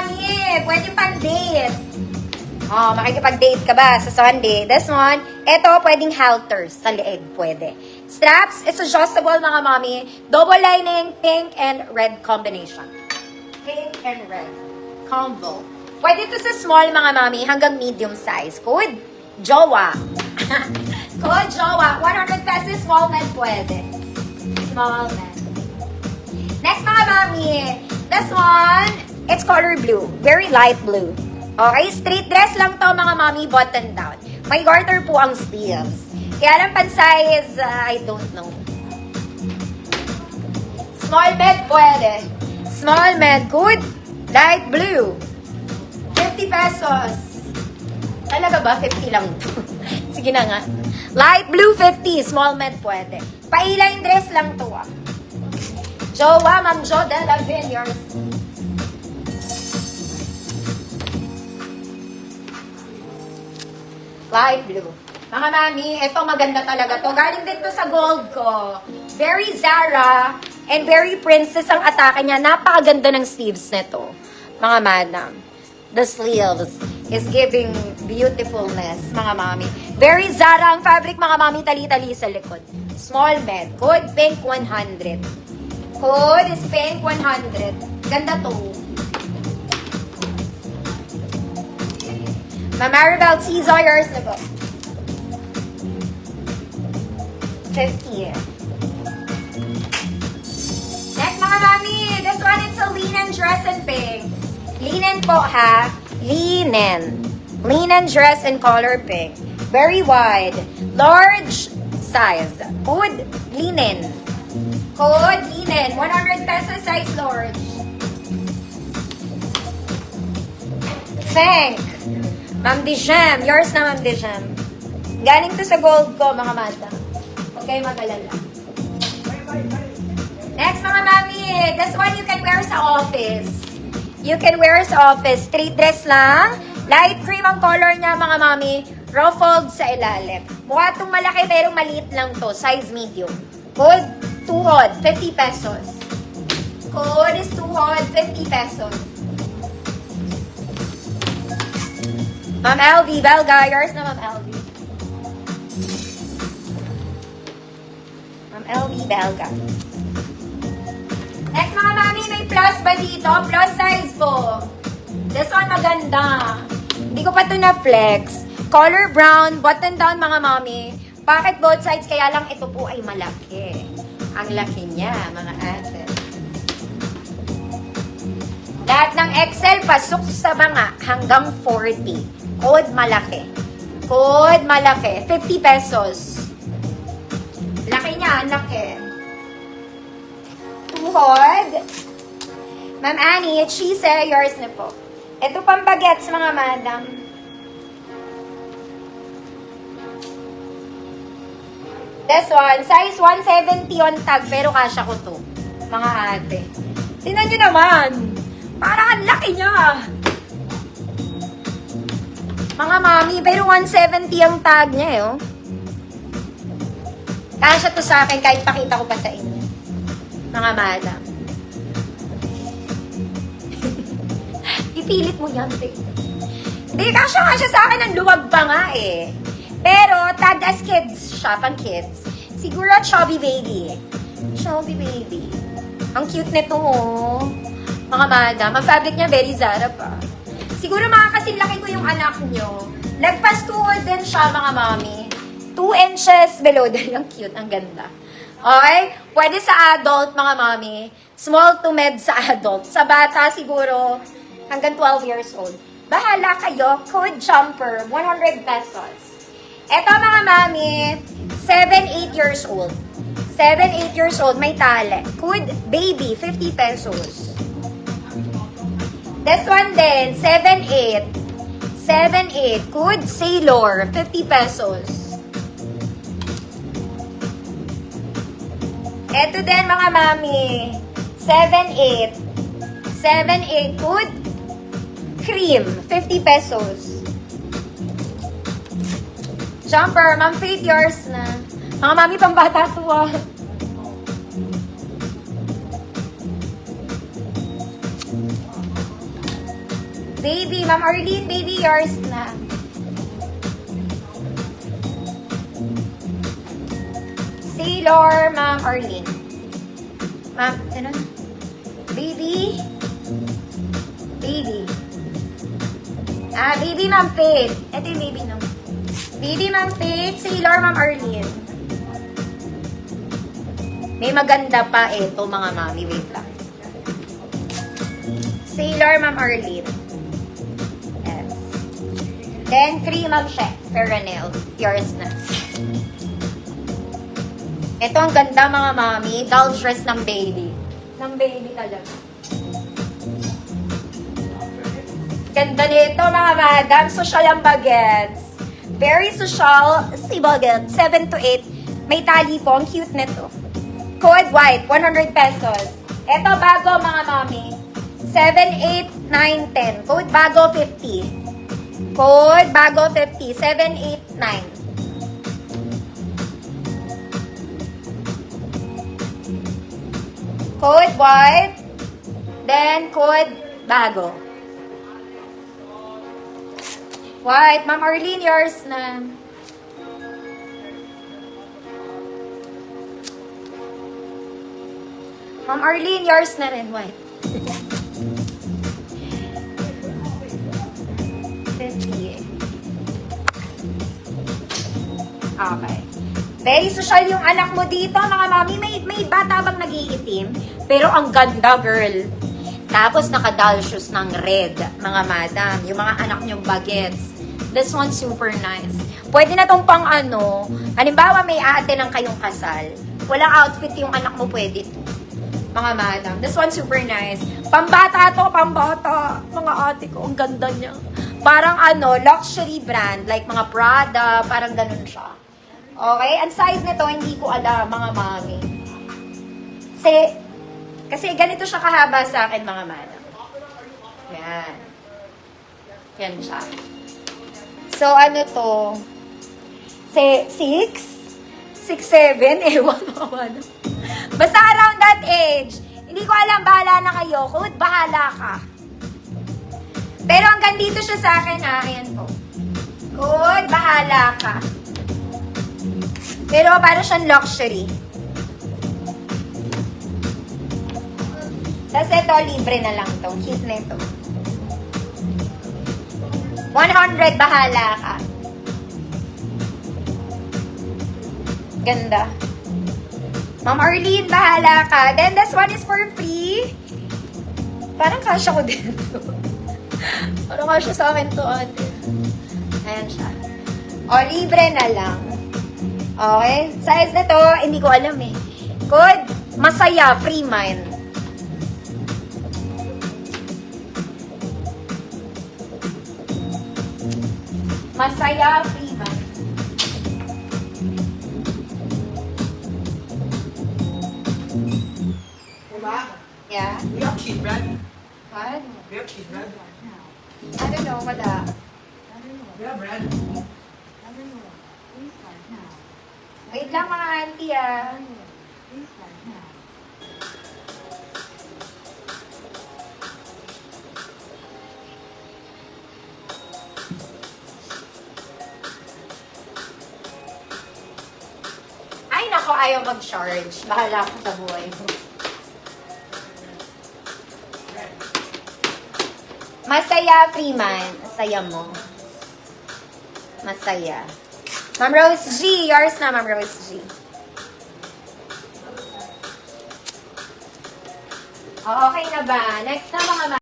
mami, pwede pang-date. Oh, makikipag-date ka ba sa Sunday? This one, ito, pwedeng halters sa leeg, pwede. Straps, it's adjustable mga mami. Double lining, pink and red combination. Pink and red. Combo. Pwede ito sa small mga mami hanggang medium size. Code Jowa. Code Jowa. 100 pesos, small men pwede. Small men. Next mga mami, this one, it's color blue. Very light blue. Okay, straight dress lang to mga mami, button down. May garter po ang sleeves. Kaya lang pan-size, I don't know. Small med pwede. Small med, good. Light blue. 50 pesos. Talaga ba? 50 lang to. Sige na nga. Light blue, 50. Small med pwede. Pa-A-line dress lang to ah. Jowa, Ma'am Jo de la Villiers. Light blue. Mga mami, ito maganda talaga to. Galing din to sa gold ko. Very Zara and very princess ang atake niya. Napakaganda ng sleeves nito. Mga madam. The sleeves is giving beautifulness, mga mami. Very Zara ang fabric, mga mami. Tali-tali sa likod. Small med. Code pink 100. Code is pink 100. Ganda to. Ma'am Maribel Cesar, yours na po. 50. Next mga mami, this one is a linen dress in pink. Linen po ha. Linen. Linen dress in color pink. Very wide. Large size. Code linen. Code linen. 100 pesos size large. Thank. Ma'am Dijem. Yours na, Ma'am Dijem. Galing to sa gold ko, mga mata. Huwag kayo mag-alala. Next, mga mami. This one you can wear sa office. You can wear sa office. Straight dress lang. Light cream ang color niya, mga mami. Ruffled sa ilalim. Mukha itong malaki, pero maliit lang to. Size medium. Code tuhod, 50 pesos. Code is tuhod, 50 pesos. Ma'am LV, Belga. Yours na, Ma'am LV. Ma'am LV, Belga. Next, mga mami, may plus ba dito? Plus size po. This one maganda. Hindi ko pa ito na-flex. Color brown, button down, mga mami. Bakit both sides? Kaya lang ito po ay malaki. Ang laki niya, mga ate. Lahat ng XL, pasok sa mga hanggang 40. Code malaki. Code malaki. 50 pesos. Laki niya, laki. Tuhod. Ma'am Annie, cheese, yours na po. Ito pang bagets, mga madam. This one, size 170 on tag, pero kasya ko to. Mga ate. Tingnan nyo naman. Parang ang laki niya. Mga mami, pero 170 ang tag niya eh, oh. Kasya to sa akin kahit pakita ko pa sa inyo. Mga madam. Ipilit mo yan, te. Hindi, kasya sa akin ang luwag pa nga eh. Pero, tag as kids siya, pang kids. Siguro chubby baby. Chubby baby. Ang cute nito, oh. Mga madam, ang fabric niya very Zara pa. Siguro makakasilaki ko yung anak nyo. Lagpas tuhod din siya, mga mami. 2 inches below din. Ang cute, ang ganda. Okay? Pwede sa adult, mga mami. Small to med sa adult. Sa bata, siguro, hanggang 12 years old. Bahala kayo. Code jumper, 100 pesos. Eto, mga mami, 7-8 years old. 7-8 years old, may tali. Code baby, 50 pesos. This one din, 7-8. 7-8. Code Sailor, 50 pesos. Ito din, mga mami. 7-8. 7-8. Code Cream, 50 pesos. Jumper, Ma'am Faith, yours na. Mga mami, pambata to ah. Baby, Ma'am Arlene, baby, yours na. Sailor, Ma'am Arlene. Ma'am, sino? Baby? Baby. Baby, Ma'am Faith. Ito yung baby, no? Baby, Ma'am Faith. Sailor, Ma'am Arlene. May maganda pa ito, mga mami. Wait lang. Sailor, Ma'am Arlene. Yes. Then, cream of chef. Perennial. Yours na. Ito ang ganda, mga mami. Doll dress ng baby. Ng baby talaga. Ganda nito, mga madam. Social ang bagets. Very social. Si bagets. 7 to 8. May tali po. Ang cute nito. Code white. 100 pesos. Ito bago, mga mami. 7, 8, 9, 10. Code bago, 50. Code bago, 50. 7, 8, 9. Code white. Then, code bago. White. Ma'am Arlene, yours na. Ma'am Arlene, yours na rin. White. 50. Okay. Very social yung anak mo dito, mga mami. May bata bang nag-iitim? Pero ang ganda, girl. Tapos naka-doll shoes ng red, mga madam. Yung mga anak nyong bagets. This one's super nice. Pwede na tong pang ano. Halimbawa, may ate ng kayong kasal. Walang outfit yung anak mo, pwede to. Mga madam. This one's super nice. Pambata to, pambata. Mga ate ko, ang ganda niya. Parang ano, luxury brand. Like mga Prada, parang ganun siya. Okay? Ang size nito, hindi ko alam, mga mami. Kasi ganito siya kahaba sa akin, mga madam. Yan. Yan siya. So, ano to? 6? 6, 7? Ewan, mga madam. Basta around that age. Hindi ko alam, bahala na kayo. Kung bahala ka. Pero hanggang dito siya sa akin, ayan po. Kung bahala ka. Pero para siyang luxury. Tapos ito, libre na lang to. Cute na ito. 100, bahala ka. Ganda. Ma'am Arlene, bahala ka. Then this one is for free. Parang kasya ko dito. Parang kasya sa akin to, ate. Ayan siya. O, libre na lang. Okay? Size na to, hindi ko alam eh. Code, masaya, free mind. Masaya, free mind. Diba? Yeah? We have cheese bread. What? We have cheese bread. I don't know, wala. We have bread. Wait lang, mga auntie, ah. Ay, nako, ayaw mag-charge. Bahala ko sa buhay mo. Masaya, Freeman. Masaya mo. Masaya. Ma'am Rose G. Yours na, Ma'am Rose G. Okay na ba? Next na, mga